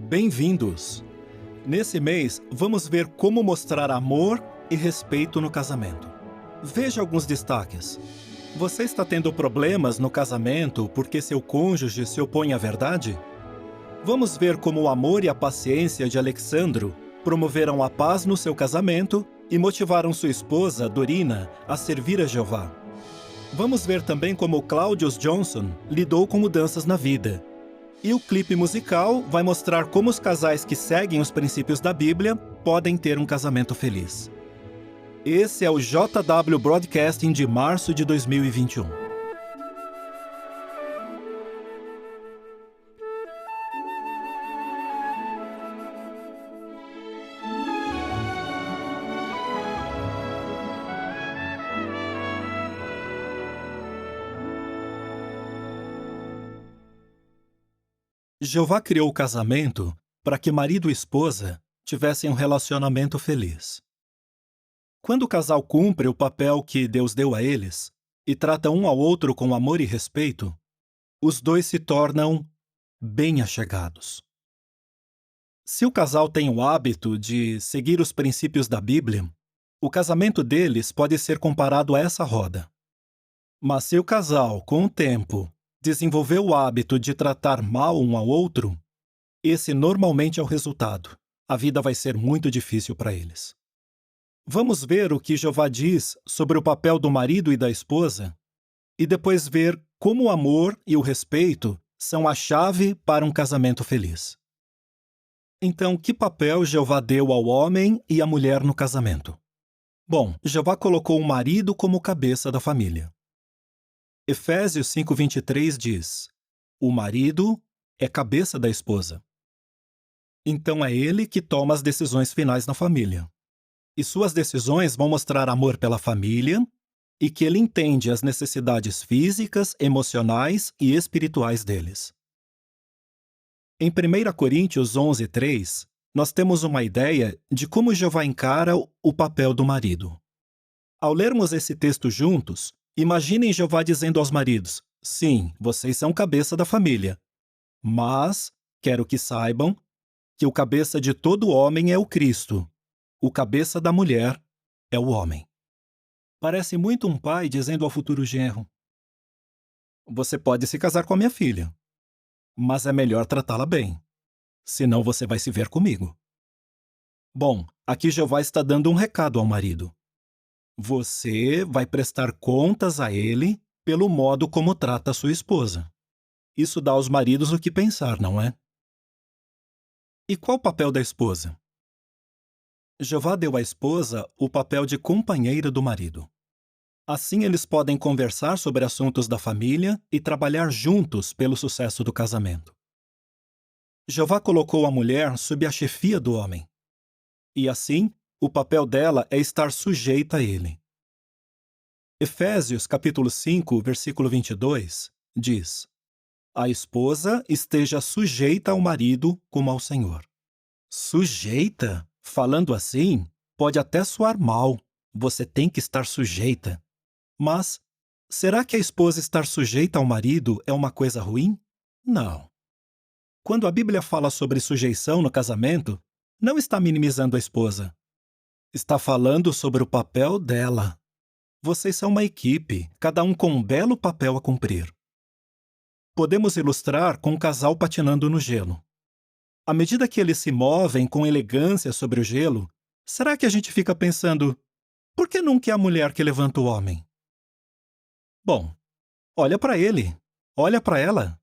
Bem-vindos! Nesse mês, vamos ver como mostrar amor e respeito no casamento. Veja alguns destaques. Você está tendo problemas no casamento porque seu cônjuge se opõe à verdade? Vamos ver como o amor e a paciência de Alexandro promoveram a paz no seu casamento e motivaram sua esposa, Dorina, a servir a Jeová. Vamos ver também como Claudius Johnson lidou com mudanças na vida. E o clipe musical vai mostrar como os casais que seguem os princípios da Bíblia podem ter um casamento feliz. Esse é o JW Broadcasting de março de 2021. Jeová criou o casamento para que marido e esposa tivessem um relacionamento feliz. Quando o casal cumpre o papel que Deus deu a eles e trata um ao outro com amor e respeito, os dois se tornam bem-achegados. Se o casal tem o hábito de seguir os princípios da Bíblia, o casamento deles pode ser comparado a essa roda. Mas se o casal, com o tempo, desenvolveu o hábito de tratar mal um ao outro, esse normalmente é o resultado. A vida vai ser muito difícil para eles. Vamos ver o que Jeová diz sobre o papel do marido e da esposa e depois ver como o amor e o respeito são a chave para um casamento feliz. Então, que papel Jeová deu ao homem e à mulher no casamento? Bom, Jeová colocou o marido como cabeça da família. Efésios 5:23 diz: o marido é cabeça da esposa. Então é ele que toma as decisões finais na família. E suas decisões vão mostrar amor pela família e que ele entende as necessidades físicas, emocionais e espirituais deles. Em 1 Coríntios 11:3, nós temos uma ideia de como Jeová encara o papel do marido. Ao lermos esse texto juntos, imaginem Jeová dizendo aos maridos: sim, vocês são cabeça da família, mas quero que saibam que o cabeça de todo homem é o Cristo. O cabeça da mulher é o homem. Parece muito um pai dizendo ao futuro genro: você pode se casar com a minha filha, mas é melhor tratá-la bem, senão você vai se ver comigo. Bom, aqui Jeová está dando um recado ao marido. Você vai prestar contas a ele pelo modo como trata a sua esposa. Isso dá aos maridos o que pensar, não é? E qual o papel da esposa? Jeová deu à esposa o papel de companheira do marido. Assim eles podem conversar sobre assuntos da família e trabalhar juntos pelo sucesso do casamento. Jeová colocou a mulher sob a chefia do homem. E assim, o papel dela é estar sujeita a ele. Efésios capítulo 5, versículo 22, diz: a esposa esteja sujeita ao marido como ao Senhor. Sujeita? Falando assim, pode até soar mal. Você tem que estar sujeita. Mas, será que a esposa estar sujeita ao marido é uma coisa ruim? Não. Quando a Bíblia fala sobre sujeição no casamento, não está minimizando a esposa. Está falando sobre o papel dela. Vocês são uma equipe, cada um com um belo papel a cumprir. Podemos ilustrar com um casal patinando no gelo. À medida que eles se movem com elegância sobre o gelo, será que a gente fica pensando: por que nunca é a mulher que levanta o homem? Bom, olha para ele, olha para ela.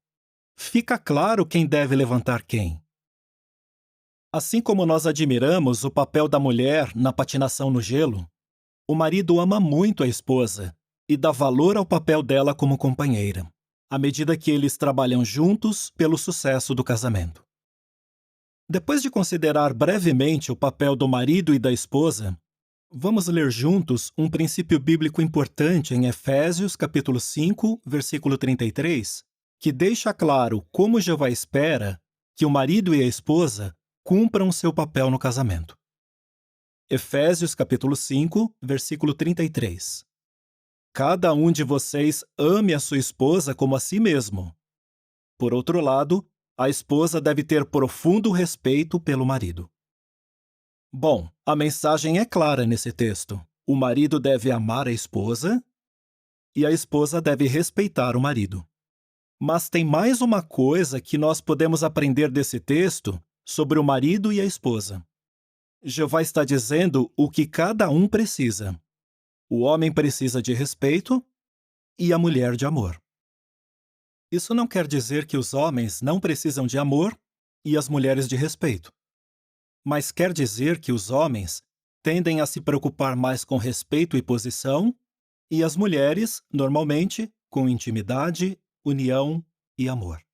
Fica claro quem deve levantar quem. Assim como nós admiramos o papel da mulher na patinação no gelo, o marido ama muito a esposa e dá valor ao papel dela como companheira, à medida que eles trabalham juntos pelo sucesso do casamento. Depois de considerar brevemente o papel do marido e da esposa, vamos ler juntos um princípio bíblico importante em Efésios capítulo 5, versículo 33, que deixa claro como Jeová espera que o marido e a esposa cumpram seu papel no casamento. Efésios capítulo 5, versículo 33. Cada um de vocês ame a sua esposa como a si mesmo. Por outro lado, A esposa deve ter profundo respeito pelo marido. Bom, a mensagem é clara nesse texto. O marido deve amar a esposa e a esposa deve respeitar o marido. Mas tem mais uma coisa que nós podemos aprender desse texto sobre o marido e a esposa. Jeová está dizendo o que cada um precisa. O homem precisa de respeito e a mulher de amor. Isso não quer dizer que os homens não precisam de amor e as mulheres de respeito. Mas quer dizer que os homens tendem a se preocupar mais com respeito e posição, e as mulheres, normalmente, com intimidade, união e amor.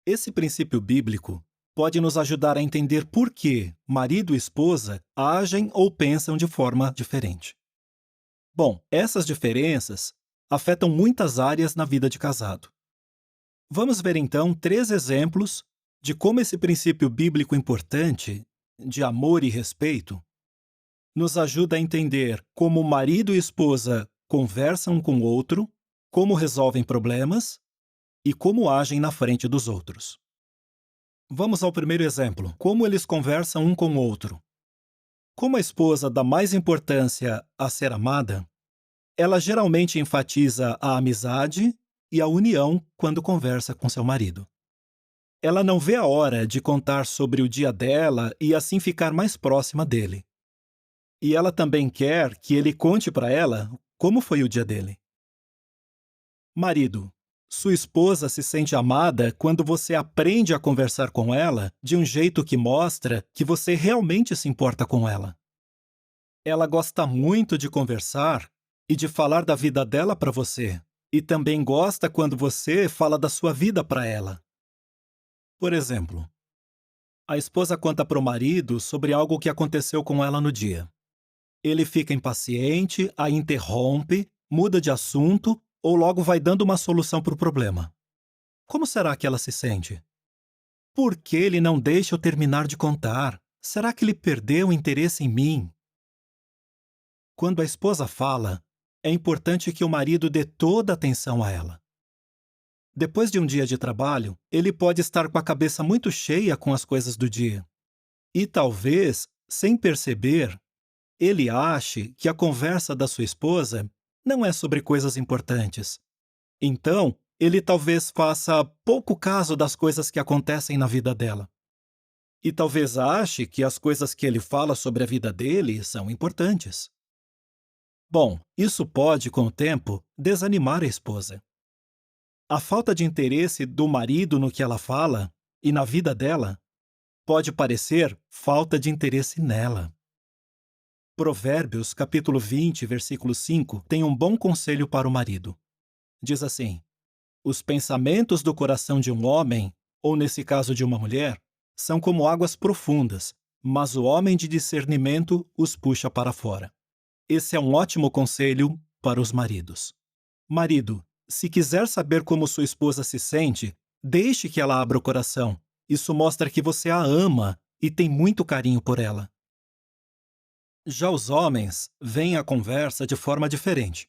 Esse princípio bíblico pode nos ajudar a entender por que marido e esposa agem ou pensam de forma diferente. Bom, essas diferenças afetam muitas áreas na vida de casado. Vamos ver então 3 exemplos de como esse princípio bíblico importante, de amor e respeito, nos ajuda a entender como marido e esposa conversam um com o outro, como resolvem problemas e como agem na frente dos outros. Vamos ao primeiro exemplo: como eles conversam um com o outro. Como a esposa dá mais importância a ser amada, ela geralmente enfatiza a amizade e a união quando conversa com seu marido. Ela não vê a hora de contar sobre o dia dela e assim ficar mais próxima dele. E ela também quer que ele conte para ela como foi o dia dele. Marido, sua esposa se sente amada quando você aprende a conversar com ela de um jeito que mostra que você realmente se importa com ela. Ela gosta muito de conversar e de falar da vida dela para você, e também gosta quando você fala da sua vida para ela. Por exemplo, a esposa conta para o marido sobre algo que aconteceu com ela no dia. Ele fica impaciente, a interrompe, muda de assunto ou logo vai dando uma solução para o problema. Como será que ela se sente? Por que ele não deixa eu terminar de contar? Será que ele perdeu o interesse em mim? Quando a esposa fala, é importante que o marido dê toda a atenção a ela. Depois de um dia de trabalho, ele pode estar com a cabeça muito cheia com as coisas do dia. E talvez, sem perceber, ele ache que a conversa da sua esposa não é sobre coisas importantes. Então, ele talvez faça pouco caso das coisas que acontecem na vida dela. E talvez ache que as coisas que ele fala sobre a vida dele são importantes. Bom, isso pode, com o tempo, desanimar a esposa. A falta de interesse do marido no que ela fala e na vida dela pode parecer falta de interesse nela. Provérbios, capítulo 20, versículo 5, tem um bom conselho para o marido. Diz assim: os pensamentos do coração de um homem, ou nesse caso de uma mulher, são como águas profundas, mas o homem de discernimento os puxa para fora. Esse é um ótimo conselho para os maridos. Marido, se quiser saber como sua esposa se sente, deixe que ela abra o coração. Isso mostra que você a ama e tem muito carinho por ela. Já os homens veem a conversa de forma diferente.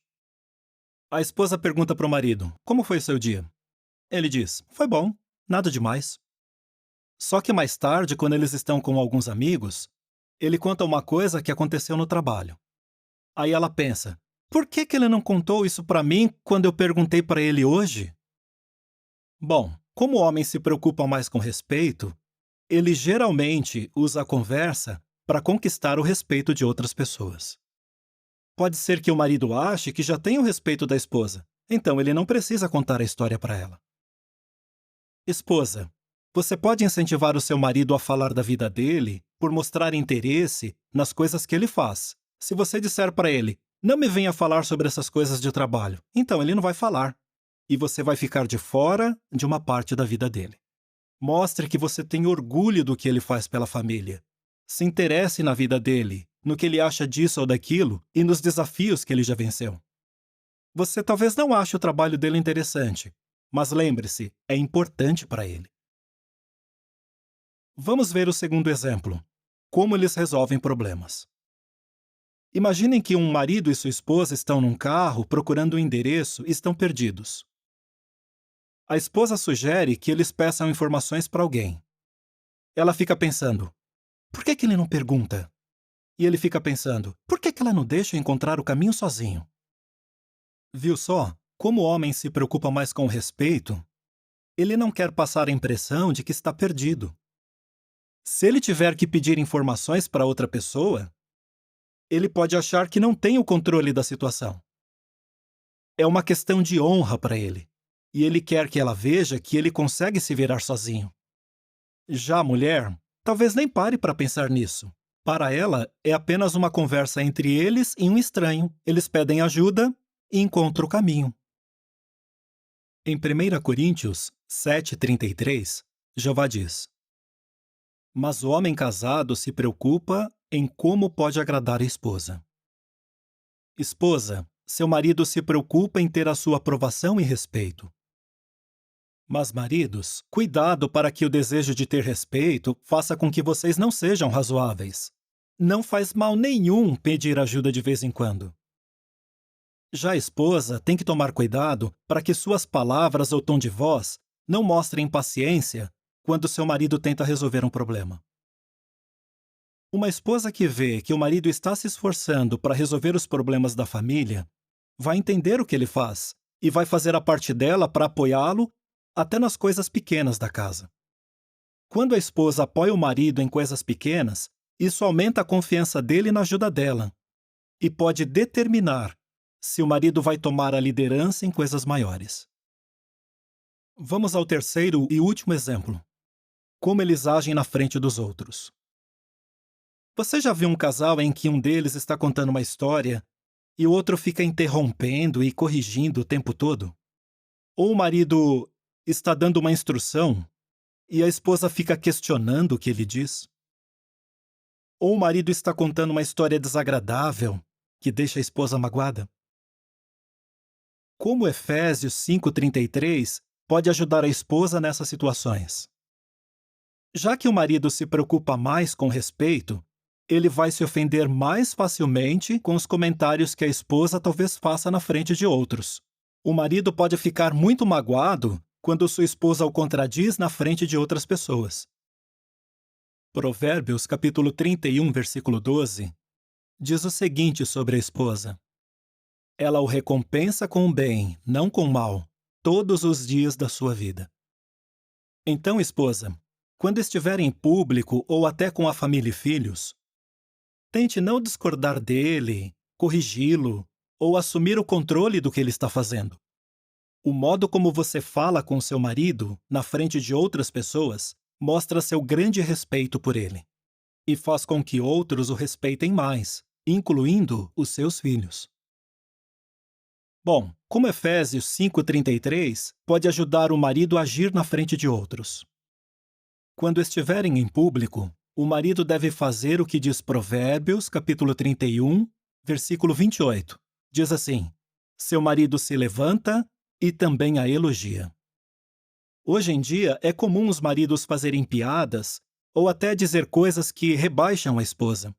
A esposa pergunta para o marido: como foi o seu dia? Ele diz: foi bom, nada demais. Só que mais tarde, quando eles estão com alguns amigos, ele conta uma coisa que aconteceu no trabalho. Aí ela pensa: por que ele não contou isso para mim quando eu perguntei para ele hoje? Bom, como o homem se preocupa mais com respeito, ele geralmente usa a conversa para conquistar o respeito de outras pessoas. Pode ser que o marido ache que já tem o respeito da esposa, então ele não precisa contar a história para ela. Esposa, você pode incentivar o seu marido a falar da vida dele por mostrar interesse nas coisas que ele faz. Se você disser para ele: não me venha falar sobre essas coisas de trabalho, então ele não vai falar. E você vai ficar de fora de uma parte da vida dele. Mostre que você tem orgulho do que ele faz pela família. Se interesse na vida dele, no que ele acha disso ou daquilo e nos desafios que ele já venceu. Você talvez não ache o trabalho dele interessante, mas lembre-se, é importante para ele. Vamos ver o segundo exemplo: como eles resolvem problemas. Imaginem que um marido e sua esposa estão num carro procurando um endereço e estão perdidos. A esposa sugere que eles peçam informações para alguém. Ela fica pensando: por que ele não pergunta? E ele fica pensando: por que ela não deixa eu encontrar o caminho sozinho? Viu só? Como o homem se preocupa mais com o respeito, ele não quer passar a impressão de que está perdido. Se ele tiver que pedir informações para outra pessoa, ele pode achar que não tem o controle da situação. É uma questão de honra para ele, e ele quer que ela veja que ele consegue se virar sozinho. Já a mulher, talvez nem pare para pensar nisso. Para ela, é apenas uma conversa entre eles e um estranho. Eles pedem ajuda e encontram o caminho. Em 1 Coríntios 7,33, Jeová diz: mas o homem casado se preocupa em como pode agradar a esposa. Esposa, seu marido se preocupa em ter a sua aprovação e respeito. Mas, maridos, cuidado para que o desejo de ter respeito faça com que vocês não sejam razoáveis. Não faz mal nenhum pedir ajuda de vez em quando. Já a esposa tem que tomar cuidado para que suas palavras ou tom de voz não mostrem impaciência quando seu marido tenta resolver um problema. Uma esposa que vê que o marido está se esforçando para resolver os problemas da família vai entender o que ele faz e vai fazer a parte dela para apoiá-lo até nas coisas pequenas da casa. Quando a esposa apoia o marido em coisas pequenas, isso aumenta a confiança dele na ajuda dela e pode determinar se o marido vai tomar a liderança em coisas maiores. Vamos ao terceiro e último exemplo: como eles agem na frente dos outros. Você já viu um casal em que um deles está contando uma história e o outro fica interrompendo e corrigindo o tempo todo? Ou o marido está dando uma instrução e a esposa fica questionando o que ele diz? Ou o marido está contando uma história desagradável que deixa a esposa magoada? Como Efésios 5,33 pode ajudar a esposa nessas situações? Já que o marido se preocupa mais com respeito, ele vai se ofender mais facilmente com os comentários que a esposa talvez faça na frente de outros. O marido pode ficar muito magoado quando sua esposa o contradiz na frente de outras pessoas. Provérbios capítulo 31, versículo 12, diz o seguinte sobre a esposa: ela o recompensa com o bem, não com o mal, todos os dias da sua vida. Então, esposa, quando estiver em público ou até com a família e filhos, tente não discordar dele, corrigi-lo ou assumir o controle do que ele está fazendo. O modo como você fala com seu marido, na frente de outras pessoas, mostra seu grande respeito por ele e faz com que outros o respeitem mais, incluindo os seus filhos. Bom, como Efésios 5,33 pode ajudar o marido a agir na frente de outros? Quando estiverem em público, o marido deve fazer o que diz Provérbios, capítulo 31, versículo 28. Diz assim: seu marido se levanta e também a elogia. Hoje em dia, é comum os maridos fazerem piadas ou até dizer coisas que rebaixam a esposa.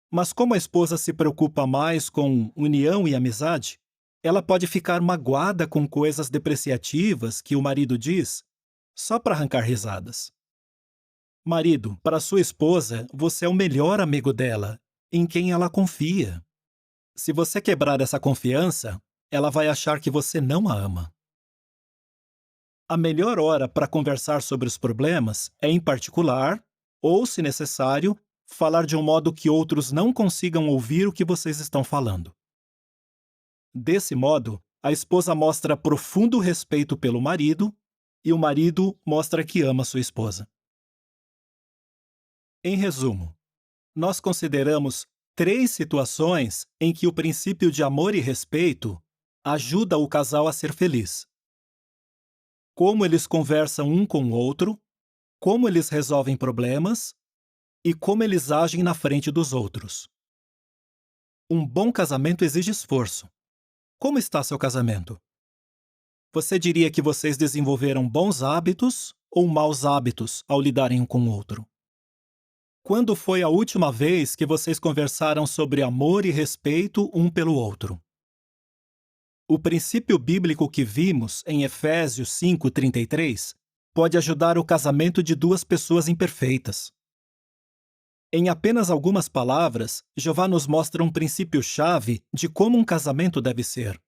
Mas como a esposa se preocupa mais com união e amizade, ela pode ficar magoada com coisas depreciativas que o marido diz só para arrancar risadas. Marido, para sua esposa, você é o melhor amigo dela, em quem ela confia. Se você quebrar essa confiança, ela vai achar que você não a ama. A melhor hora para conversar sobre os problemas é, em particular, ou, se necessário, falar de um modo que outros não consigam ouvir o que vocês estão falando. Desse modo, a esposa mostra profundo respeito pelo marido e o marido mostra que ama sua esposa. Em resumo, nós consideramos 3 situações em que o princípio de amor e respeito ajuda o casal a ser feliz: como eles conversam um com o outro, como eles resolvem problemas e como eles agem na frente dos outros. Um bom casamento exige esforço. Como está seu casamento? Você diria que vocês desenvolveram bons hábitos ou maus hábitos ao lidarem um com o outro? Quando foi a última vez que vocês conversaram sobre amor e respeito um pelo outro? O princípio bíblico que vimos em Efésios 5:33 pode ajudar o casamento de duas pessoas imperfeitas. Em apenas algumas palavras, Jeová nos mostra um princípio-chave de como um casamento deve ser.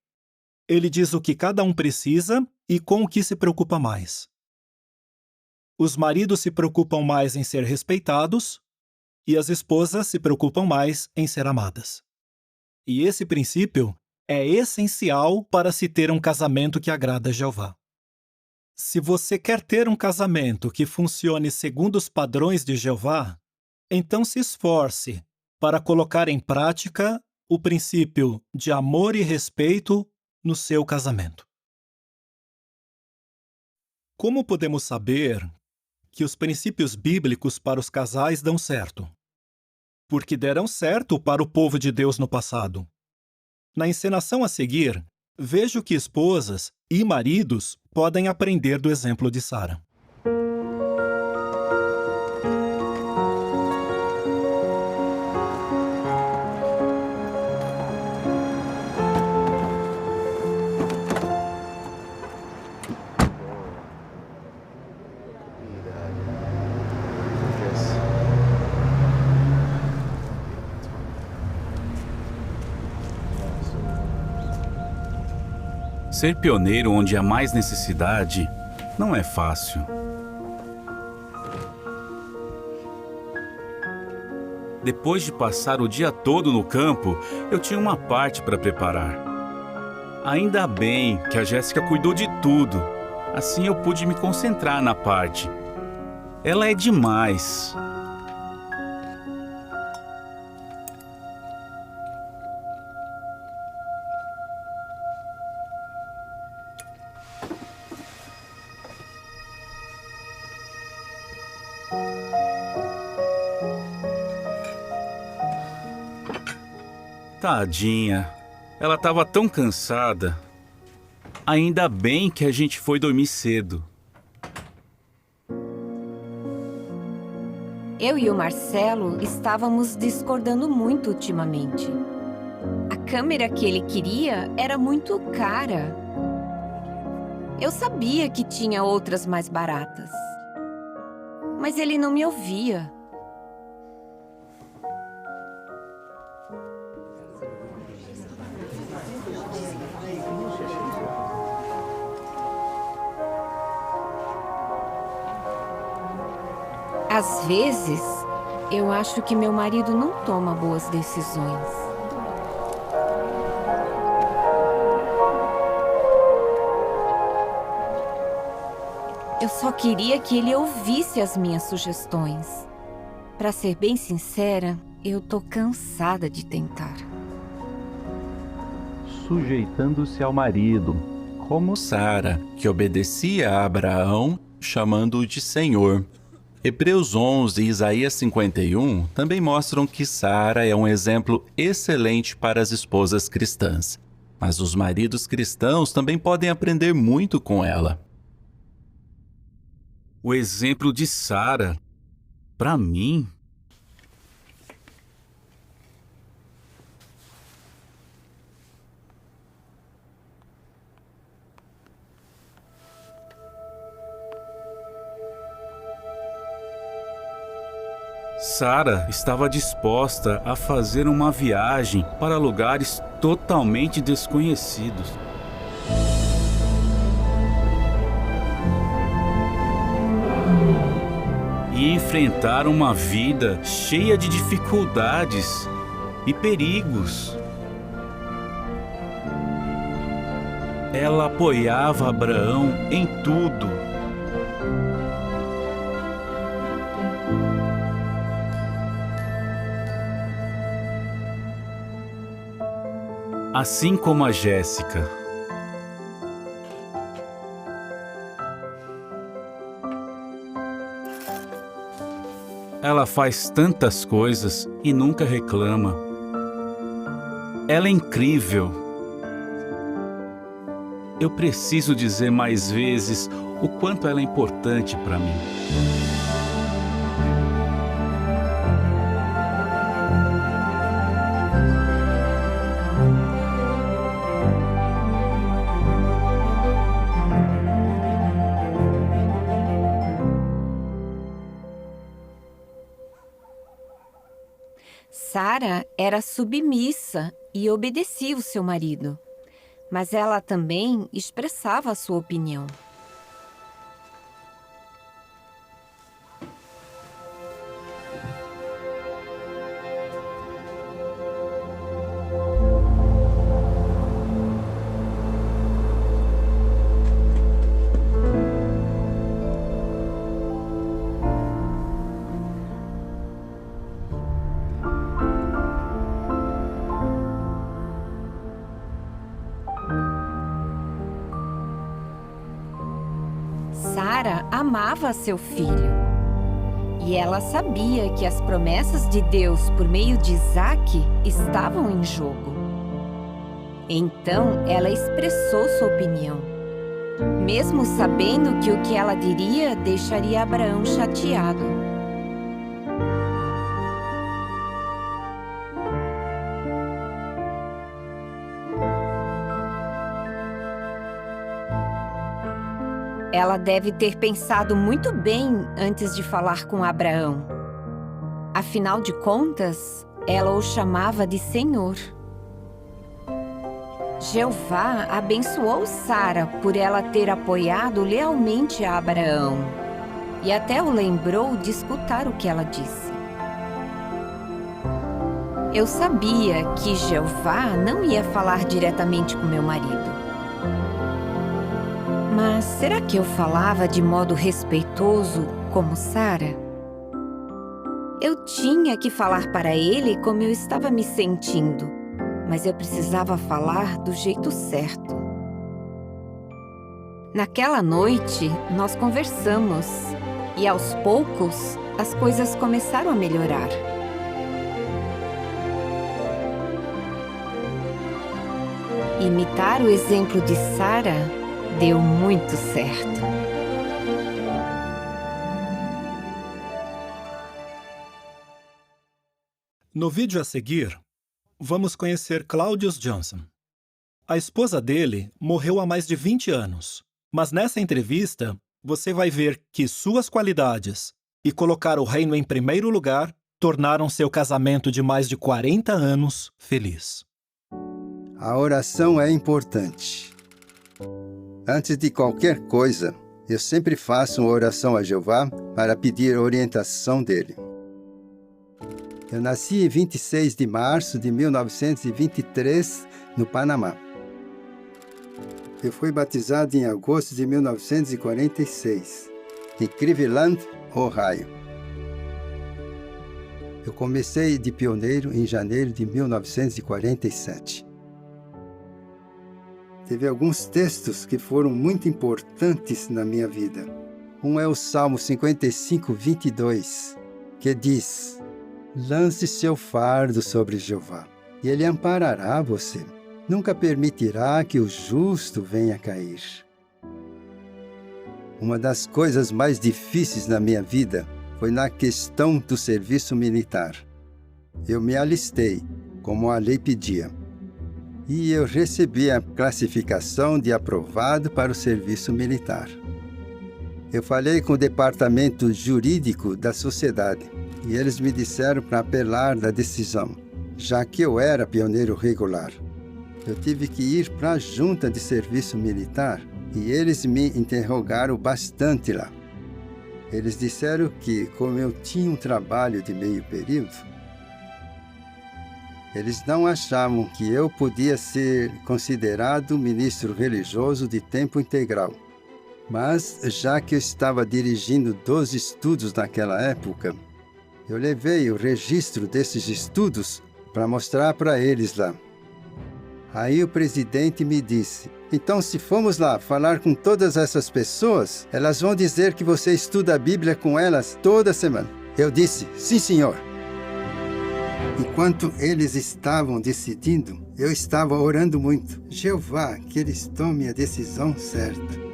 Ele diz o que cada um precisa e com o que se preocupa mais. Os maridos se preocupam mais em ser respeitados e as esposas se preocupam mais em ser amadas. E esse princípio é essencial para se ter um casamento que agrada a Jeová. Se você quer ter um casamento que funcione segundo os padrões de Jeová, então se esforce para colocar em prática o princípio de amor e respeito no seu casamento. Como podemos saber que os princípios bíblicos para os casais dão certo? Porque deram certo para o povo de Deus no passado. Na encenação a seguir, veja o que esposas e maridos podem aprender do exemplo de Sara. Ser pioneiro onde há mais necessidade não é fácil. Depois de passar o dia todo no campo, eu tinha uma parte para preparar. Ainda bem que a Jéssica cuidou de tudo. Assim eu pude me concentrar na parte. Ela é demais. Tadinha, ela estava tão cansada. Ainda bem que a gente foi dormir cedo. Eu e o Marcelo estávamos discordando muito ultimamente. A câmera que ele queria era muito cara. Eu sabia que tinha outras mais baratas. Mas ele não me ouvia. Às vezes, eu acho que meu marido não toma boas decisões. Eu só queria que ele ouvisse as minhas sugestões. Para ser bem sincera, eu tô cansada de tentar. Sujeitando-se ao marido, Como Sara, que obedecia a Abraão, chamando-o de Senhor. Hebreus 11 e Isaías 51 também mostram que Sara é um exemplo excelente para as esposas cristãs. Mas os maridos cristãos também podem aprender muito com ela. O exemplo de Sara, para mim, Sara estava disposta a fazer uma viagem para lugares totalmente desconhecidos. E enfrentar uma vida cheia de dificuldades e perigos. Ela apoiava Abraão em tudo. Assim como a Jéssica. Ela faz tantas coisas e nunca reclama. Ela é incrível. Eu preciso dizer mais vezes o quanto ela é importante para mim. Sara era submissa e obedecia o seu marido, mas ela também expressava a sua opinião. Sara amava seu filho e ela sabia que as promessas de Deus por meio de Isaque estavam em jogo. Então ela expressou sua opinião, mesmo sabendo que o que ela diria deixaria Abraão chateado. Ela deve ter pensado muito bem antes de falar com Abraão. Afinal de contas, ela o chamava de Senhor. Jeová abençoou Sara por ela ter apoiado lealmente a Abraão e até o lembrou de escutar o que ela disse. Eu sabia que Jeová não ia falar diretamente com meu marido. Mas será que eu falava de modo respeitoso, como Sara? Eu tinha que falar para ele como eu estava me sentindo, mas eu precisava falar do jeito certo. Naquela noite, nós conversamos e, aos poucos, as coisas começaram a melhorar. Imitar o exemplo de Sara deu muito certo. No vídeo a seguir, vamos conhecer Claudius Johnson. A esposa dele morreu há mais de 20 anos, mas nessa entrevista você vai ver que suas qualidades e colocar o reino em primeiro lugar tornaram seu casamento de mais de 40 anos feliz. A oração é importante. Antes de qualquer coisa, eu sempre faço uma oração a Jeová para pedir orientação dele. Eu nasci em 26 de março de 1923, no Panamá. Eu fui batizado em agosto de 1946, em Cleveland, Ohio. Eu comecei de pioneiro em janeiro de 1947. Teve alguns textos que foram muito importantes na minha vida. Um é o Salmo 55, 22, que diz: lance seu fardo sobre Jeová, e ele amparará você. Nunca permitirá que o justo venha a cair. Uma das coisas mais difíceis na minha vida foi na questão do serviço militar. Eu me alistei, como a lei pedia, e eu recebi a classificação de aprovado para o serviço militar. Eu falei com o departamento jurídico da sociedade e eles me disseram para apelar da decisão, já que eu era pioneiro regular. Eu tive que ir para a junta de serviço militar e eles me interrogaram bastante lá. Eles disseram que, como eu tinha um trabalho de meio período, eles não achavam que eu podia ser considerado ministro religioso de tempo integral. Mas, já que eu estava dirigindo 12 estudos naquela época, eu levei o registro desses estudos para mostrar para eles lá. Aí o presidente me disse: então, se formos lá falar com todas essas pessoas, elas vão dizer que você estuda a Bíblia com elas toda semana. Eu disse: sim, senhor. Enquanto eles estavam decidindo, eu estava orando muito. Jeová, que eles tomem a decisão certa.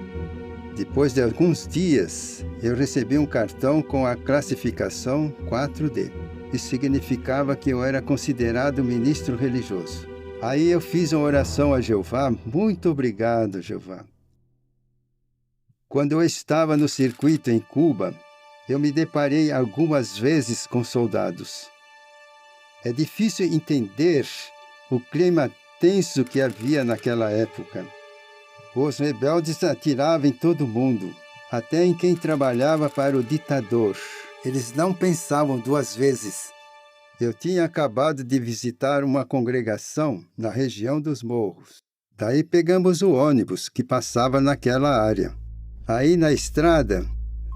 Depois de alguns dias, eu recebi um cartão com a classificação 4D. Isso significava que eu era considerado ministro religioso. Aí eu fiz uma oração a Jeová: muito obrigado, Jeová. Quando eu estava no circuito em Cuba, eu me deparei algumas vezes com soldados. É difícil entender o clima tenso que havia naquela época. Os rebeldes atiravam em todo mundo, até em quem trabalhava para o ditador. Eles não pensavam duas vezes. Eu tinha acabado de visitar uma congregação na região dos morros. Daí pegamos o ônibus que passava naquela área. Aí na estrada,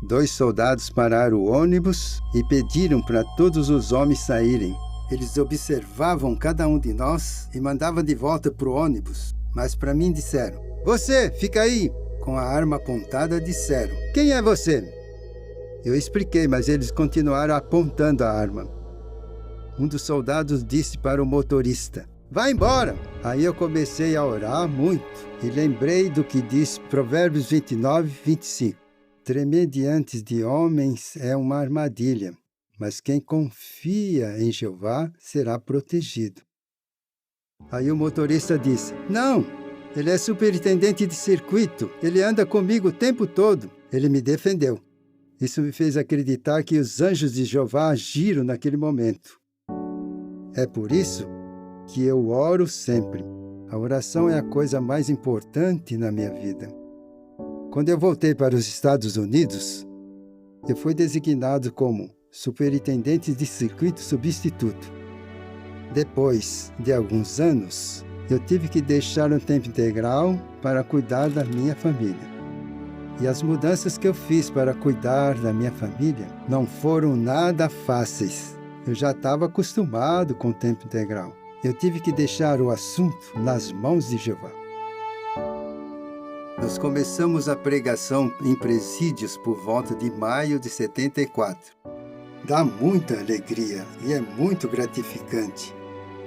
2 soldados pararam o ônibus e pediram para todos os homens saírem. Eles observavam cada um de nós e mandavam de volta para o ônibus. Mas para mim disseram: "Você, fica aí!" Com a arma apontada disseram: "Quem é você?" Eu expliquei, mas eles continuaram apontando a arma. Um dos soldados disse para o motorista: "Vai embora!" Aí eu comecei a orar muito e lembrei do que diz Provérbios 29, 25. Tremer diante de homens é uma armadilha, mas quem confia em Jeová será protegido. Aí o motorista disse: "Não, ele é superintendente de circuito, ele anda comigo o tempo todo." Ele me defendeu. Isso me fez acreditar que os anjos de Jeová agiram naquele momento. É por isso que eu oro sempre. A oração é a coisa mais importante na minha vida. Quando eu voltei para os Estados Unidos, eu fui designado como superintendente de circuito substituto. Depois de alguns anos, eu tive que deixar um tempo integral para cuidar da minha família. E as mudanças que eu fiz para cuidar da minha família não foram nada fáceis. Eu já estava acostumado com o tempo integral. Eu tive que deixar o assunto nas mãos de Jeová. Nós começamos a pregação em presídios por volta de maio de 74. Dá muita alegria e é muito gratificante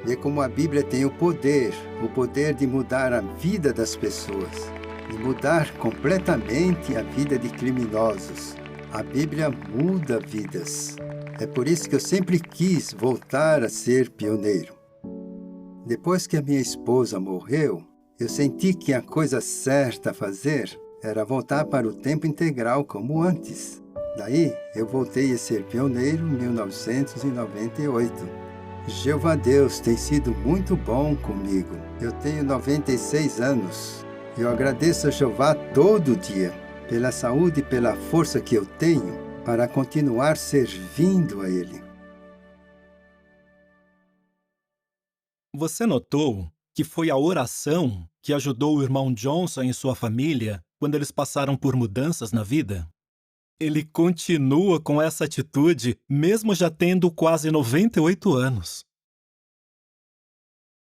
ver como a Bíblia tem o poder de mudar a vida das pessoas e mudar completamente a vida de criminosos. A Bíblia muda vidas. É por isso que eu sempre quis voltar a ser pioneiro. Depois que a minha esposa morreu, eu senti que a coisa certa a fazer era voltar para o tempo integral como antes. Daí, eu voltei a ser pioneiro em 1998. Jeová Deus tem sido muito bom comigo. Eu tenho 96 anos. Eu agradeço a Jeová todo dia pela saúde e pela força que eu tenho para continuar servindo a Ele. Você notou que foi a oração que ajudou o irmão Johnson e sua família quando eles passaram por mudanças na vida? Ele continua com essa atitude, mesmo já tendo quase 98 anos.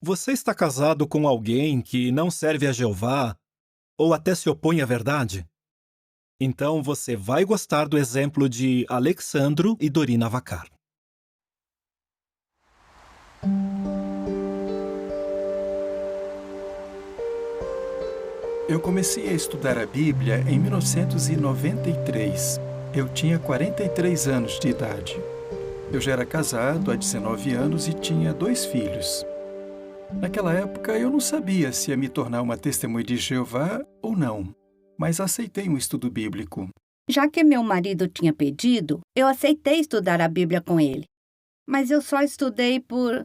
Você está casado com alguém que não serve a Jeová ou até se opõe à verdade? Então você vai gostar do exemplo de Alexandro e Dorina Vacar. Eu comecei a estudar a Bíblia em 1993. Eu tinha 43 anos de idade. Eu já era casado há 19 anos e tinha 2 filhos. Naquela época, eu não sabia se ia me tornar uma testemunha de Jeová ou não, mas aceitei um estudo bíblico. Já que meu marido tinha pedido, eu aceitei estudar a Bíblia com ele. Mas eu só estudei por,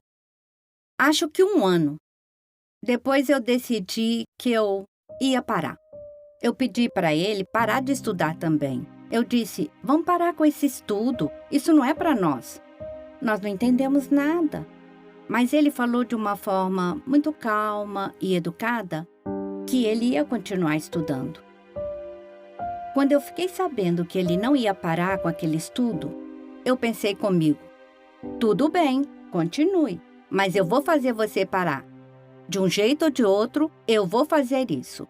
acho que 1 ano. Depois eu decidi que eu ia parar. Eu pedi para ele parar de estudar também. Eu disse: vamos parar com esse estudo, isso não é para nós. Nós não entendemos nada. Mas ele falou de uma forma muito calma e educada que ele ia continuar estudando. Quando eu fiquei sabendo que ele não ia parar com aquele estudo, eu pensei comigo: tudo bem, continue, mas eu vou fazer você parar. De um jeito ou de outro, eu vou fazer isso.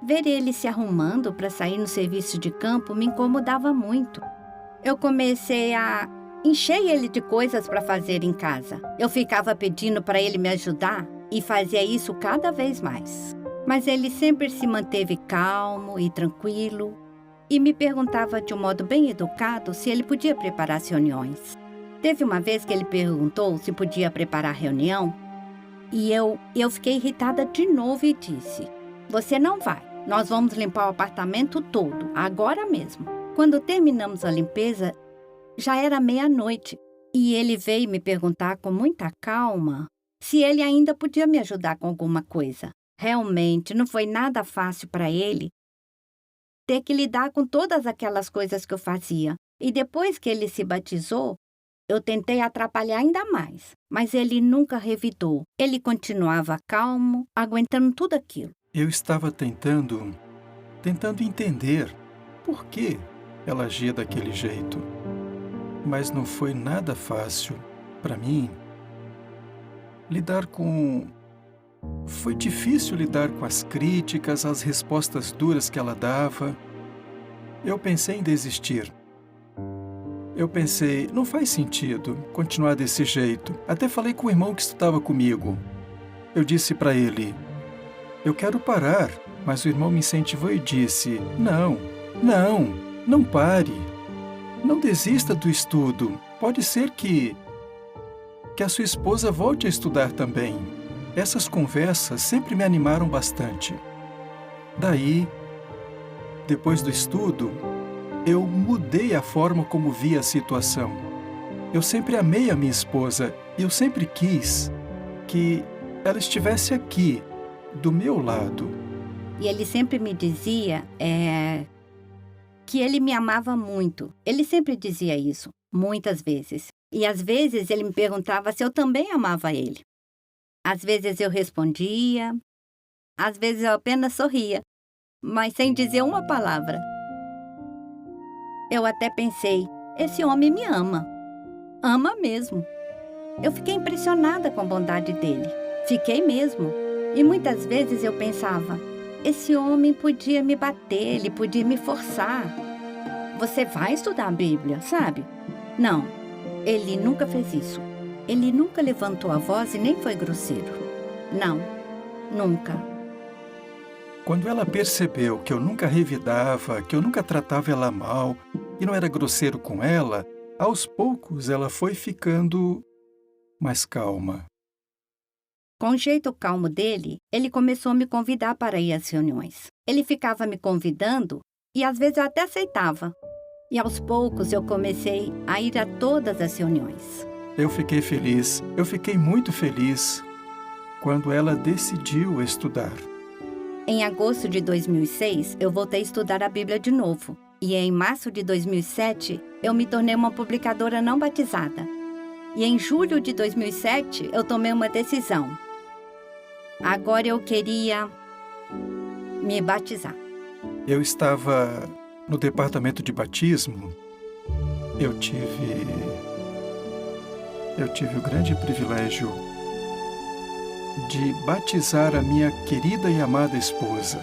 Ver ele se arrumando para sair no serviço de campo me incomodava muito. Eu comecei a encher ele de coisas para fazer em casa. Eu ficava pedindo para ele me ajudar e fazia isso cada vez mais. Mas ele sempre se manteve calmo e tranquilo e me perguntava de um modo bem educado se ele podia preparar as reuniões. Teve uma vez que ele perguntou se podia preparar a reunião e eu fiquei irritada de novo e disse: você não vai. Nós vamos limpar o apartamento todo, agora mesmo. Quando terminamos a limpeza, já era meia-noite. E ele veio me perguntar com muita calma se ele ainda podia me ajudar com alguma coisa. Realmente não foi nada fácil para ele ter que lidar com todas aquelas coisas que eu fazia. E depois que ele se batizou, eu tentei atrapalhar ainda mais. Mas ele nunca revidou. Ele continuava calmo, aguentando tudo aquilo. Eu estava tentando entender por que ela agia daquele jeito. Mas não foi nada fácil para mim lidar com... Foi difícil lidar com as críticas, as respostas duras que ela dava. Eu pensei em desistir. Eu pensei, não faz sentido continuar desse jeito. Até falei com o irmão que estudava comigo. Eu disse para ele, eu quero parar, mas o irmão me incentivou e disse, não pare. Não desista do estudo. Pode ser que a sua esposa volte a estudar também. Essas conversas sempre me animaram bastante. Daí, depois do estudo, eu mudei a forma como via a situação. Eu sempre amei a minha esposa e eu sempre quis que ela estivesse aqui, do meu lado. E ele sempre me dizia que ele me amava muito. Ele sempre dizia isso, muitas vezes. E às vezes ele me perguntava se eu também amava ele. Às vezes eu respondia, às vezes eu apenas sorria, mas sem dizer uma palavra. Eu até pensei, esse homem me ama. Ama mesmo. Eu fiquei impressionada com a bondade dele. Fiquei mesmo. E muitas vezes eu pensava, esse homem podia me bater, ele podia me forçar. Você vai estudar a Bíblia, sabe? Não, ele nunca fez isso. Ele nunca levantou a voz e nem foi grosseiro. Não, nunca. Quando ela percebeu que eu nunca revidava, que eu nunca tratava ela mal e não era grosseiro com ela, aos poucos ela foi ficando mais calma. Com o jeito calmo dele, ele começou a me convidar para ir às reuniões. Ele ficava me convidando e às vezes eu até aceitava. E aos poucos eu comecei a ir a todas as reuniões. Eu fiquei feliz, eu fiquei muito feliz quando ela decidiu estudar. Em agosto de 2006, eu voltei a estudar a Bíblia de novo. E em março de 2007, eu me tornei uma publicadora não batizada. E em julho de 2007, eu tomei uma decisão. Agora eu queria me batizar. Eu estava no departamento de batismo. Eu tive o grande privilégio de batizar a minha querida e amada esposa.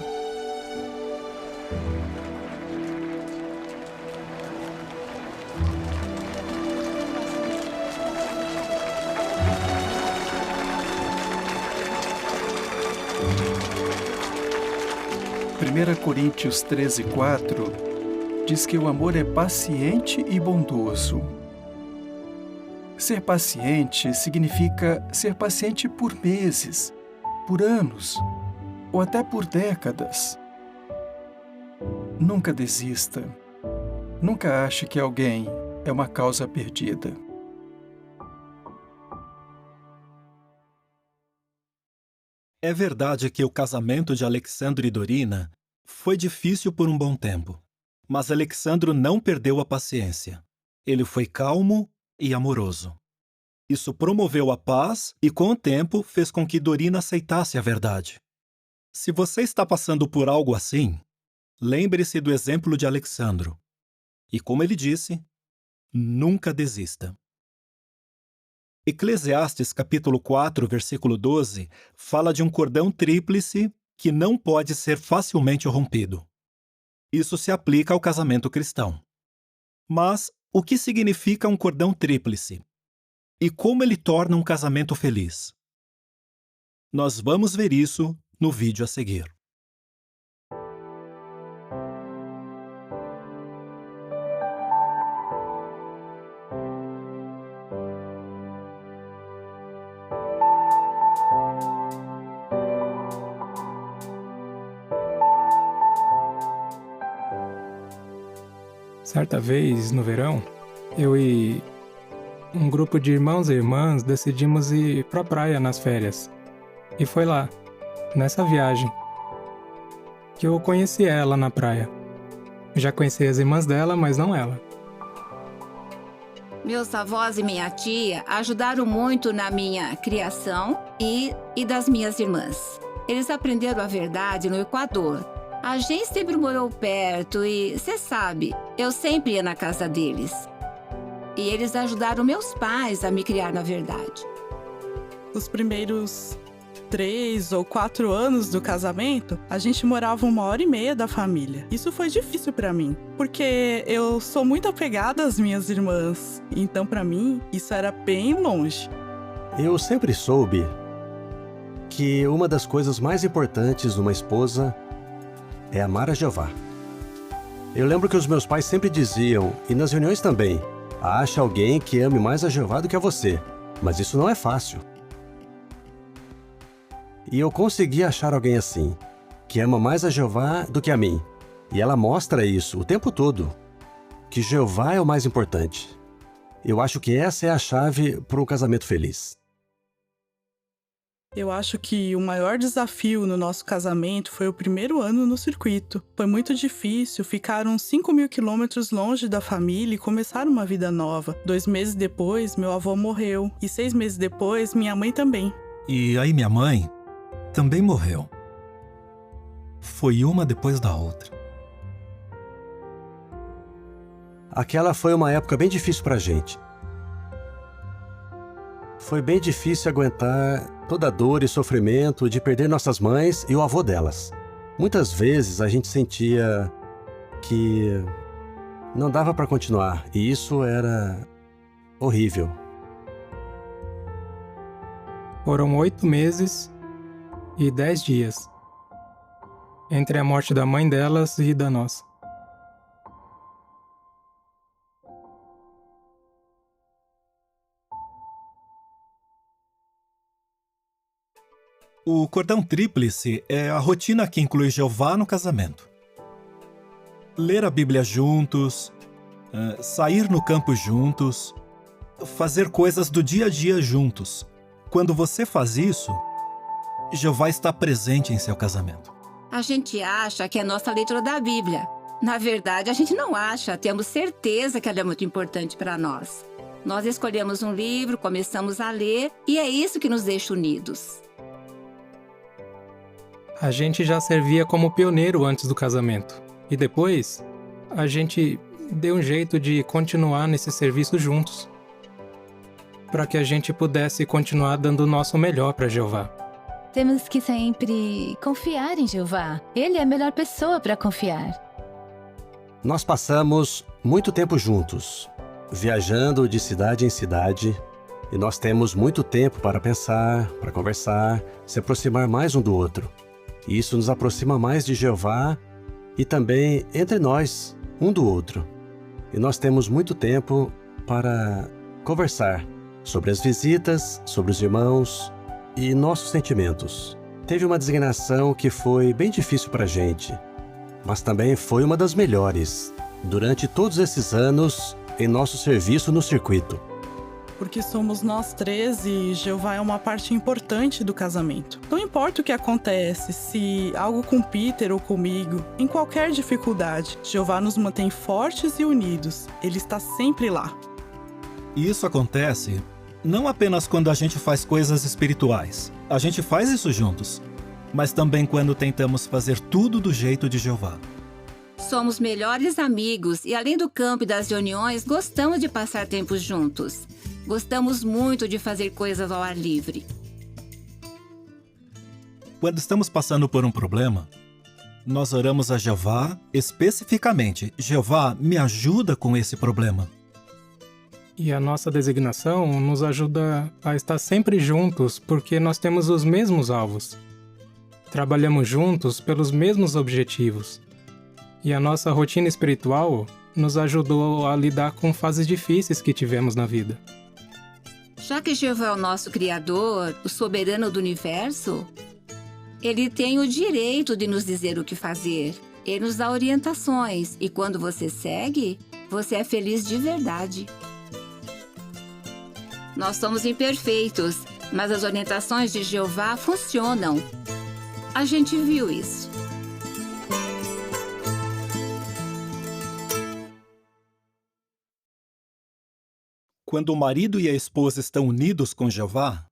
Primeira Coríntios 13:4 diz que o amor é paciente e bondoso. Ser paciente significa ser paciente por meses, por anos, ou até por décadas. Nunca desista. Nunca ache que alguém é uma causa perdida. É verdade que o casamento de Alexandro e Dorina foi difícil por um bom tempo, mas Alexandro não perdeu a paciência. Ele foi calmo e amoroso. Isso promoveu a paz e, com o tempo, fez com que Dorina aceitasse a verdade. Se você está passando por algo assim, lembre-se do exemplo de Alexandro. E como ele disse, nunca desista. Eclesiastes capítulo 4, versículo 12, fala de um cordão tríplice que não pode ser facilmente rompido. Isso se aplica ao casamento cristão. Mas o que significa um cordão tríplice? E como ele torna um casamento feliz? Nós vamos ver isso no vídeo a seguir. Certa vez, no verão, eu e um grupo de irmãos e irmãs decidimos ir pra praia nas férias. E foi lá, nessa viagem, que eu conheci ela na praia. Já conheci as irmãs dela, mas não ela. Meus avós e minha tia ajudaram muito na minha criação e das minhas irmãs. Eles aprenderam a verdade no Equador. A gente sempre morou perto e, você sabe, eu sempre ia na casa deles. E eles ajudaram meus pais a me criar na verdade. Os primeiros 3 ou 4 anos do casamento, a gente morava 1h30 da família. Isso foi difícil pra mim, porque eu sou muito apegada às minhas irmãs. Então, pra mim, isso era bem longe. Eu sempre soube que uma das coisas mais importantes de uma esposa é amar a Jeová. Eu lembro que os meus pais sempre diziam, e nas reuniões também, ache alguém que ame mais a Jeová do que a você. Mas isso não é fácil. E eu consegui achar alguém assim, que ama mais a Jeová do que a mim. E ela mostra isso o tempo todo, que Jeová é o mais importante. Eu acho que essa é a chave para um casamento feliz. Eu acho que o maior desafio no nosso casamento foi o primeiro ano no circuito. Foi muito difícil, ficaram 5.000 quilômetros longe da família e começar uma vida nova. 2 meses depois, meu avô morreu. E 6 meses depois, minha mãe também. E aí minha mãe também morreu. Foi uma depois da outra. Aquela foi uma época bem difícil pra gente. Foi bem difícil aguentar toda a dor e sofrimento de perder nossas mães e o avô delas. Muitas vezes a gente sentia que não dava para continuar, e isso era horrível. Foram 8 meses e 10 dias entre a morte da mãe delas e da nossa. O cordão tríplice é a rotina que inclui Jeová no casamento. Ler a Bíblia juntos, sair no campo juntos, fazer coisas do dia a dia juntos. Quando você faz isso, Jeová está presente em seu casamento. A gente acha que é a nossa leitura da Bíblia. Na verdade, a gente não acha, temos certeza que ela é muito importante para nós. Nós escolhemos um livro, começamos a ler, e é isso que nos deixa unidos. A gente já servia como pioneiro antes do casamento. E depois, a gente deu um jeito de continuar nesse serviço juntos, para que a gente pudesse continuar dando o nosso melhor para Jeová. Temos que sempre confiar em Jeová. Ele é a melhor pessoa para confiar. Nós passamos muito tempo juntos, viajando de cidade em cidade, e nós temos muito tempo para pensar, para conversar, se aproximar mais um do outro. E isso nos aproxima mais de Jeová e também entre nós, um do outro. E nós temos muito tempo para conversar sobre as visitas, sobre os irmãos e nossos sentimentos. Teve uma designação que foi bem difícil para a gente, mas também foi uma das melhores durante todos esses anos em nosso serviço no circuito. Porque somos nós 3 e Jeová é uma parte importante do casamento. Não importa o que acontece, se algo com Peter ou comigo, em qualquer dificuldade, Jeová nos mantém fortes e unidos. Ele está sempre lá. E isso acontece não apenas quando a gente faz coisas espirituais. A gente faz isso juntos, mas também quando tentamos fazer tudo do jeito de Jeová. Somos melhores amigos e, além do campo e das reuniões, gostamos de passar tempo juntos. Gostamos muito de fazer coisas ao ar livre. Quando estamos passando por um problema, nós oramos a Jeová especificamente. Jeová, me ajuda com esse problema. E a nossa designação nos ajuda a estar sempre juntos porque nós temos os mesmos alvos. Trabalhamos juntos pelos mesmos objetivos. E a nossa rotina espiritual nos ajudou a lidar com fases difíceis que tivemos na vida. Já que Jeová é o nosso Criador, o soberano do universo, Ele tem o direito de nos dizer o que fazer. Ele nos dá orientações e quando você segue, você é feliz de verdade. Nós somos imperfeitos, mas as orientações de Jeová funcionam. A gente viu isso. Quando o marido e a esposa estão unidos com Jeová,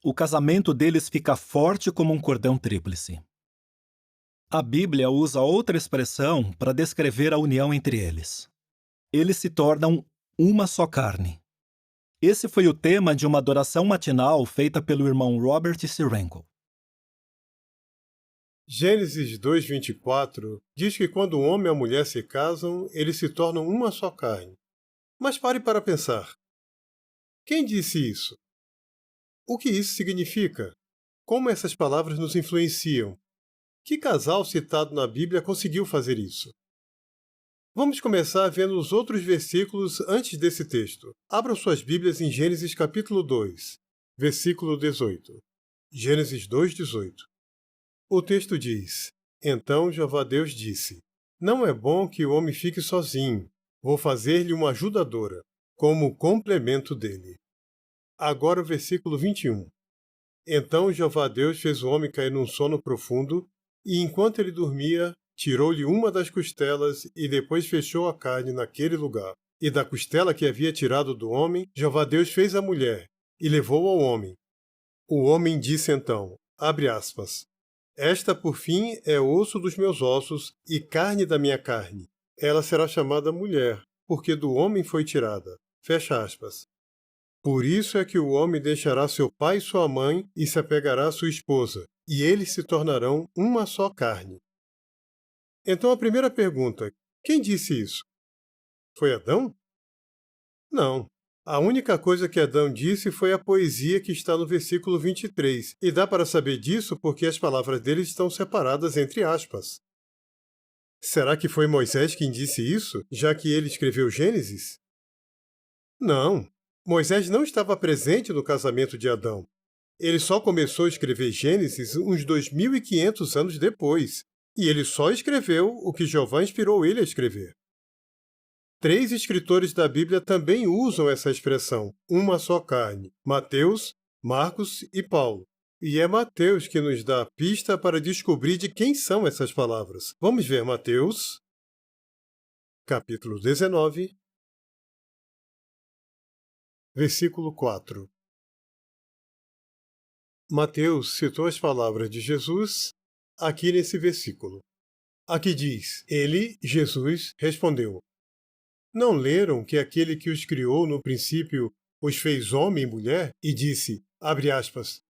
o casamento deles fica forte como um cordão tríplice. A Bíblia usa outra expressão para descrever a união entre eles. Eles se tornam uma só carne. Esse foi o tema de uma adoração matinal feita pelo irmão Robert Sirenko. Gênesis 2:24 diz que quando o homem e a mulher se casam, eles se tornam uma só carne. Mas pare para pensar. Quem disse isso? O que isso significa? Como essas palavras nos influenciam? Que casal citado na Bíblia conseguiu fazer isso? Vamos começar vendo os outros versículos antes desse texto. Abram suas Bíblias em Gênesis capítulo 2, versículo 18. Gênesis 2:18. O texto diz: Então Jeová Deus disse: Não é bom que o homem fique sozinho. Vou fazer-lhe uma ajudadora, como complemento dele. Agora o versículo 21. Então Jeová Deus fez o homem cair num sono profundo, e enquanto ele dormia, tirou-lhe uma das costelas e depois fechou a carne naquele lugar. E da costela que havia tirado do homem, Jeová Deus fez a mulher, e levou ao homem. O homem disse então, abre aspas, Esta, por fim, é osso dos meus ossos e carne da minha carne. Ela será chamada mulher, porque do homem foi tirada. Fecha aspas. Por isso é que o homem deixará seu pai e sua mãe e se apegará à sua esposa, e eles se tornarão uma só carne. Então a primeira pergunta, quem disse isso? Foi Adão? Não. A única coisa que Adão disse foi a poesia que está no versículo 23, e dá para saber disso porque as palavras dele estão separadas entre aspas. Será que foi Moisés quem disse isso, já que ele escreveu Gênesis? Não. Moisés não estava presente no casamento de Adão. Ele só começou a escrever Gênesis uns 2.500 anos depois, e ele só escreveu o que Jeová inspirou ele a escrever. 3 escritores da Bíblia também usam essa expressão, uma só carne, Mateus, Marcos e Paulo. E é Mateus que nos dá a pista para descobrir de quem são essas palavras. Vamos ver Mateus, capítulo 19, versículo 4. Mateus citou as palavras de Jesus aqui nesse versículo. Aqui diz, ele, Jesus, respondeu, Não leram que aquele que os criou no princípio os fez homem e mulher? E disse, abre aspas,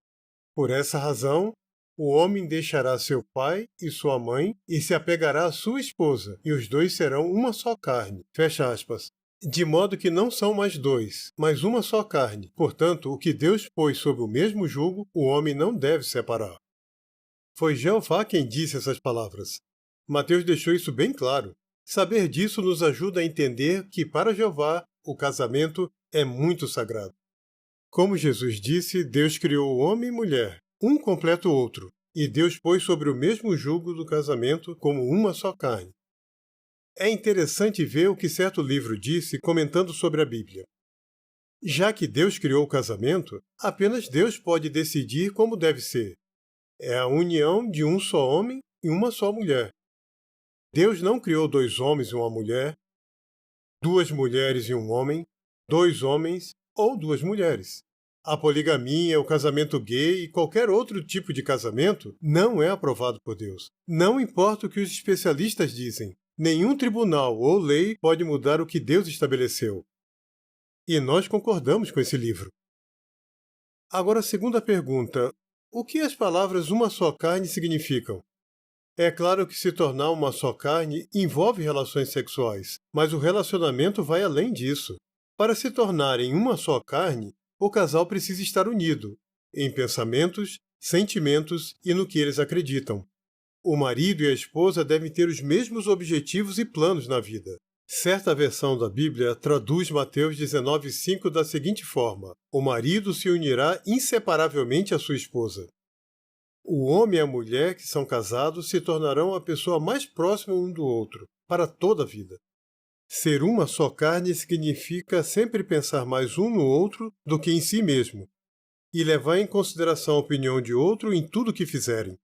Por essa razão, o homem deixará seu pai e sua mãe e se apegará à sua esposa, e os dois serão uma só carne. Fecha aspas. De modo que não são mais dois, mas uma só carne. Portanto, o que Deus pôs sob o mesmo jugo, o homem não deve separar. Foi Jeová quem disse essas palavras. Mateus deixou isso bem claro. Saber disso nos ajuda a entender que, para Jeová, o casamento é muito sagrado. Como Jesus disse, Deus criou o homem e mulher, um completa o outro, e Deus pôs sobre o mesmo jugo do casamento como uma só carne. É interessante ver o que certo livro disse comentando sobre a Bíblia. Já que Deus criou o casamento, apenas Deus pode decidir como deve ser. É a união de um só homem e uma só mulher. Deus não criou 2 homens e uma mulher, 2 mulheres e um homem, 2 homens ou 2 mulheres. A poligamia, o casamento gay e qualquer outro tipo de casamento não é aprovado por Deus. Não importa o que os especialistas dizem. Nenhum tribunal ou lei pode mudar o que Deus estabeleceu. E nós concordamos com esse livro. Agora, a segunda pergunta. O que as palavras uma só carne significam? É claro que se tornar uma só carne envolve relações sexuais, mas o relacionamento vai além disso. Para se tornarem uma só carne, o casal precisa estar unido, em pensamentos, sentimentos e no que eles acreditam. O marido e a esposa devem ter os mesmos objetivos e planos na vida. Certa versão da Bíblia traduz Mateus 19:5 da seguinte forma: O marido se unirá inseparavelmente à sua esposa. O homem e a mulher que são casados se tornarão a pessoa mais próxima um do outro, para toda a vida. Ser uma só carne significa sempre pensar mais um no outro do que em si mesmo, e levar em consideração a opinião de outro em tudo que fizerem.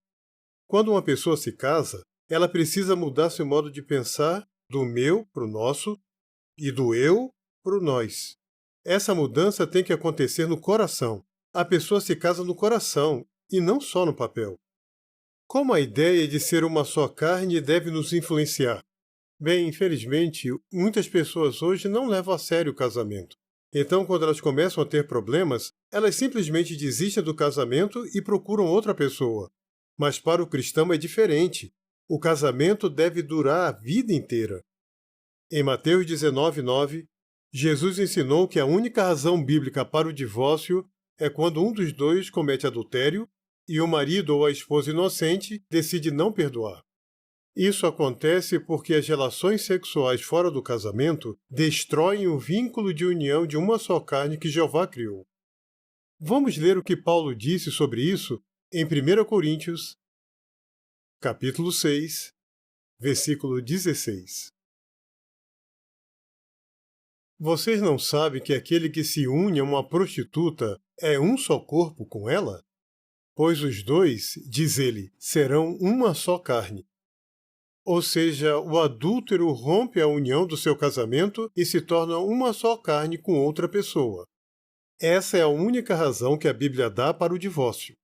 Quando uma pessoa se casa, ela precisa mudar seu modo de pensar do meu para o nosso e do eu para o nós. Essa mudança tem que acontecer no coração. A pessoa se casa no coração e não só no papel. Como a ideia de ser uma só carne deve nos influenciar? Bem, infelizmente, muitas pessoas hoje não levam a sério o casamento. Então, quando elas começam a ter problemas, elas simplesmente desistem do casamento e procuram outra pessoa. Mas para o cristão é diferente. O casamento deve durar a vida inteira. Em Mateus 19:9, Jesus ensinou que a única razão bíblica para o divórcio é quando um dos dois comete adultério e o marido ou a esposa inocente decide não perdoar. Isso acontece porque as relações sexuais fora do casamento destroem o vínculo de união de uma só carne que Jeová criou. Vamos ler o que Paulo disse sobre isso em 1 Coríntios, capítulo 6, versículo 16. Vocês não sabem que aquele que se une a uma prostituta é um só corpo com ela? Pois os dois, diz ele, serão uma só carne. Ou seja, o adúltero rompe a união do seu casamento e se torna uma só carne com outra pessoa. Essa é a única razão que a Bíblia dá para o divórcio.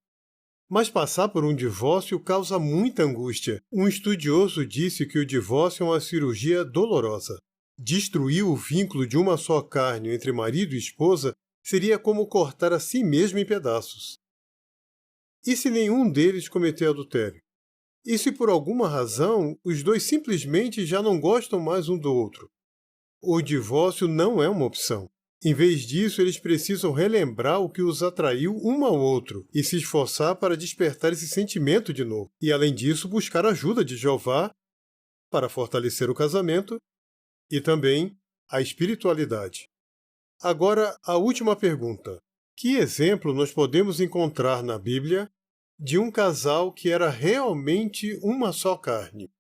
Mas passar por um divórcio causa muita angústia. Um estudioso disse que o divórcio é uma cirurgia dolorosa. Destruir o vínculo de uma só carne entre marido e esposa seria como cortar a si mesmo em pedaços. E se nenhum deles cometer adultério? E se por alguma razão os dois simplesmente já não gostam mais um do outro? O divórcio não é uma opção. Em vez disso, eles precisam relembrar o que os atraiu um ao outro e se esforçar para despertar esse sentimento de novo. E, além disso, buscar a ajuda de Jeová para fortalecer o casamento e também a espiritualidade. Agora, a última pergunta. Que exemplo nós podemos encontrar na Bíblia de um casal que era realmente uma só carne?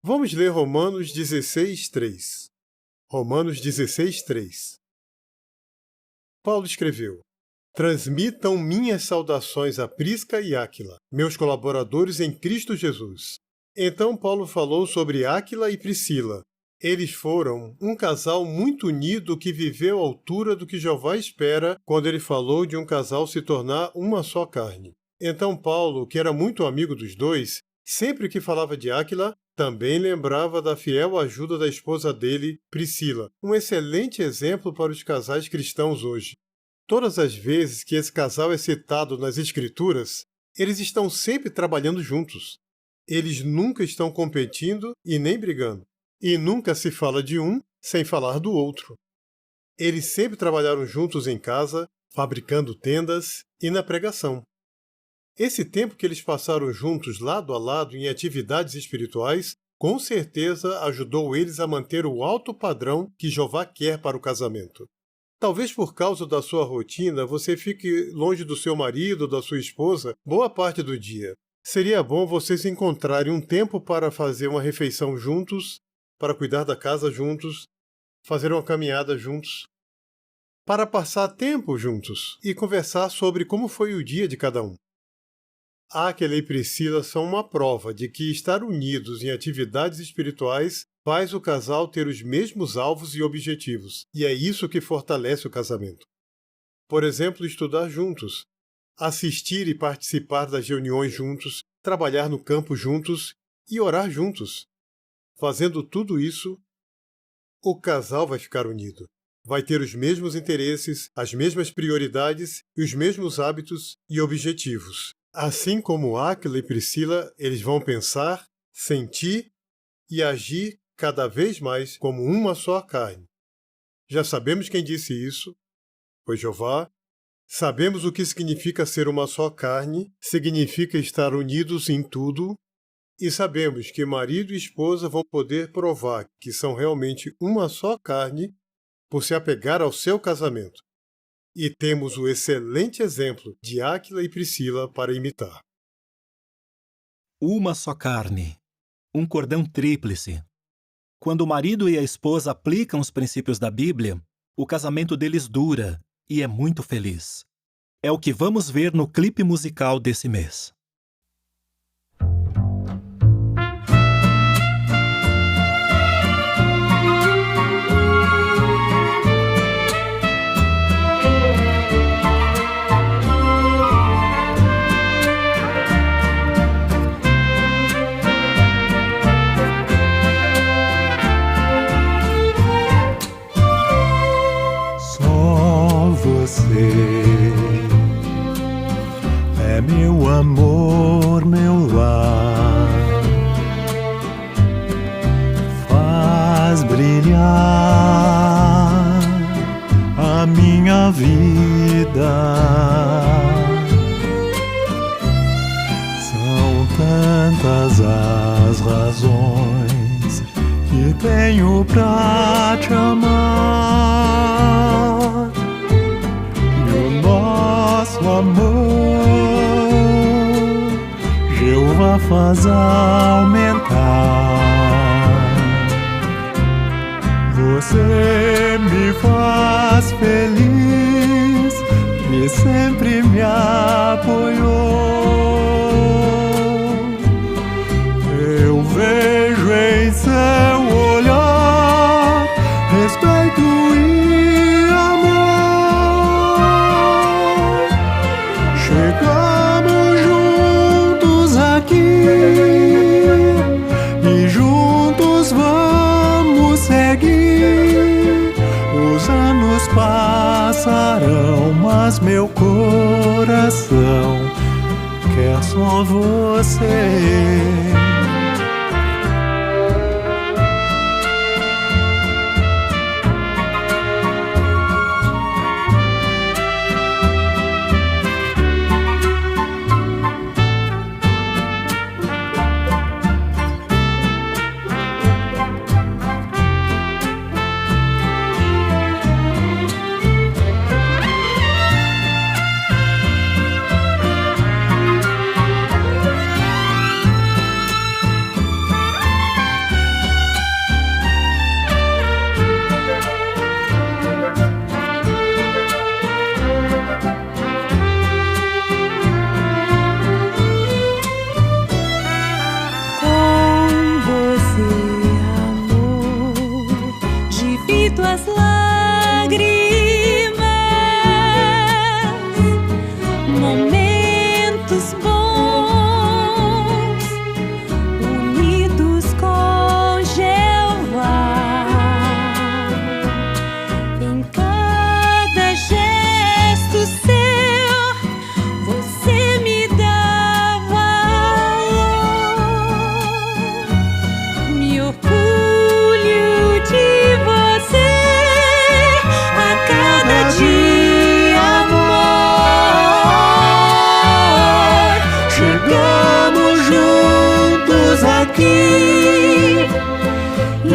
Vamos ler Romanos 16:3. Romanos 16:3. Paulo escreveu: Transmitam minhas saudações a Prisca e Áquila, meus colaboradores em Cristo Jesus. Então Paulo falou sobre Áquila e Priscila. Eles foram um casal muito unido que viveu à altura do que Jeová espera quando ele falou de um casal se tornar uma só carne. Então Paulo, que era muito amigo dos dois, sempre que falava de Áquila, também lembrava da fiel ajuda da esposa dele, Priscila, um excelente exemplo para os casais cristãos hoje. Todas as vezes que esse casal é citado nas Escrituras, eles estão sempre trabalhando juntos. Eles nunca estão competindo e nem brigando. E nunca se fala de um sem falar do outro. Eles sempre trabalharam juntos em casa, fabricando tendas e na pregação. Esse tempo que eles passaram juntos lado a lado em atividades espirituais, com certeza ajudou eles a manter o alto padrão que Jeová quer para o casamento. Talvez por causa da sua rotina você fique longe do seu marido ou da sua esposa boa parte do dia. Seria bom vocês encontrarem um tempo para fazer uma refeição juntos, para cuidar da casa juntos, fazer uma caminhada juntos, para passar tempo juntos e conversar sobre como foi o dia de cada um. Áquila e Priscila são uma prova de que estar unidos em atividades espirituais faz o casal ter os mesmos alvos e objetivos, e é isso que fortalece o casamento. Por exemplo, estudar juntos, assistir e participar das reuniões juntos, trabalhar no campo juntos e orar juntos. Fazendo tudo isso, o casal vai ficar unido. Vai ter os mesmos interesses, as mesmas prioridades e os mesmos hábitos e objetivos. Assim como Áquila e Priscila, eles vão pensar, sentir e agir cada vez mais como uma só carne. Já sabemos quem disse isso, foi Jeová. Sabemos o que significa ser uma só carne, significa estar unidos em tudo. E sabemos que marido e esposa vão poder provar que são realmente uma só carne por se apegar ao seu casamento. E temos o excelente exemplo de Áquila e Priscila para imitar. Uma só carne. Um cordão tríplice. Quando o marido e a esposa aplicam os princípios da Bíblia, o casamento deles dura e é muito feliz. É o que vamos ver no clipe musical desse mês. Você é meu amor, meu lar, faz brilhar a minha vida. São tantas as razões que tenho pra te amar. Nosso amor, Jeová faz aumentar. Você me faz feliz e sempre me apoiou. Eu vejo em seu olhar respeito e amor. Chegamos juntos aqui e juntos vamos seguir. Os anos passarão, mas meu coração quer só você.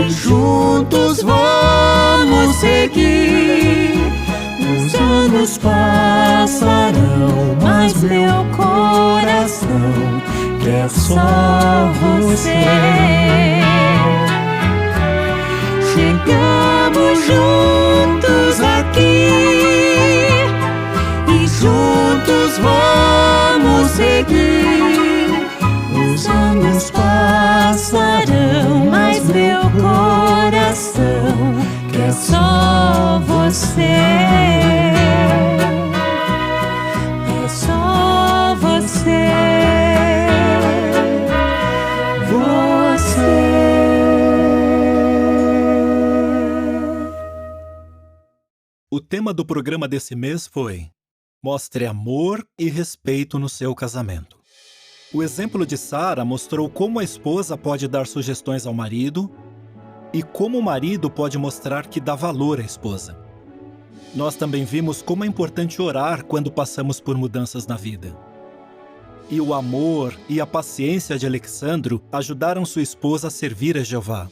Juntos vamos seguir. Os anos passarão, mas meu coração quer só você. Chegamos juntos aqui e juntos vamos seguir. Os anos passarão, mas meu coração quer só você. É só você. O tema do programa desse mês foi: mostre amor e respeito no seu casamento. O exemplo de Sara mostrou como a esposa pode dar sugestões ao marido e como o marido pode mostrar que dá valor à esposa. Nós também vimos como é importante orar quando passamos por mudanças na vida. E o amor e a paciência de Alexandro ajudaram sua esposa a servir a Jeová.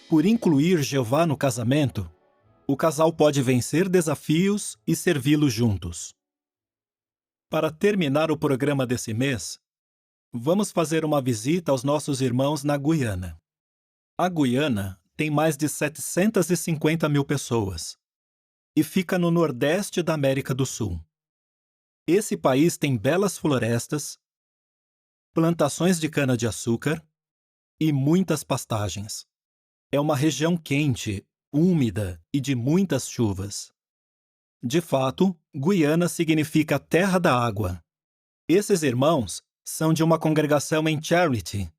Por incluir Jeová no casamento, o casal pode vencer desafios e servi-lo juntos. Para terminar o programa desse mês, vamos fazer uma visita aos nossos irmãos na Guiana. A Guiana tem mais de 750 mil pessoas e fica no nordeste da América do Sul. Esse país tem belas florestas, plantações de cana-de-açúcar e muitas pastagens. É uma região quente, úmida e de muitas chuvas. De fato, Guiana significa terra da água. Esses irmãos são de uma congregação em Charity,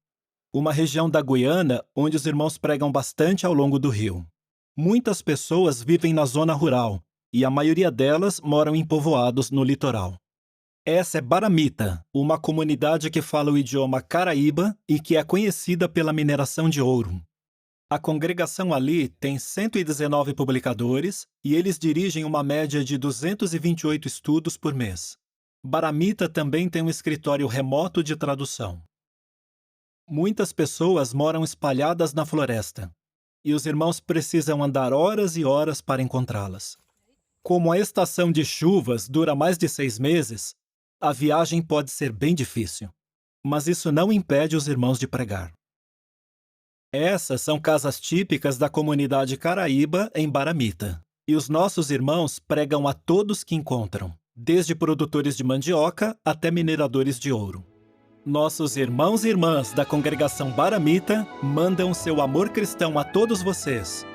uma região da Guiana onde os irmãos pregam bastante ao longo do rio. Muitas pessoas vivem na zona rural e a maioria delas moram em povoados no litoral. Essa é Baramita, uma comunidade que fala o idioma caraíba e que é conhecida pela mineração de ouro. A congregação ali tem 119 publicadores e eles dirigem uma média de 228 estudos por mês. Baramita também tem um escritório remoto de tradução. Muitas pessoas moram espalhadas na floresta e os irmãos precisam andar horas e horas para encontrá-las. Como a estação de chuvas dura mais de 6 meses, a viagem pode ser bem difícil, mas isso não impede os irmãos de pregar. Essas são casas típicas da comunidade caraíba em Baramita, e os nossos irmãos pregam a todos que encontram, desde produtores de mandioca até mineradores de ouro. Nossos irmãos e irmãs da congregação Baramita mandam seu amor cristão a todos vocês.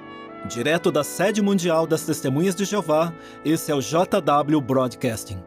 Direto da sede mundial das Testemunhas de Jeová, esse é o JW Broadcasting.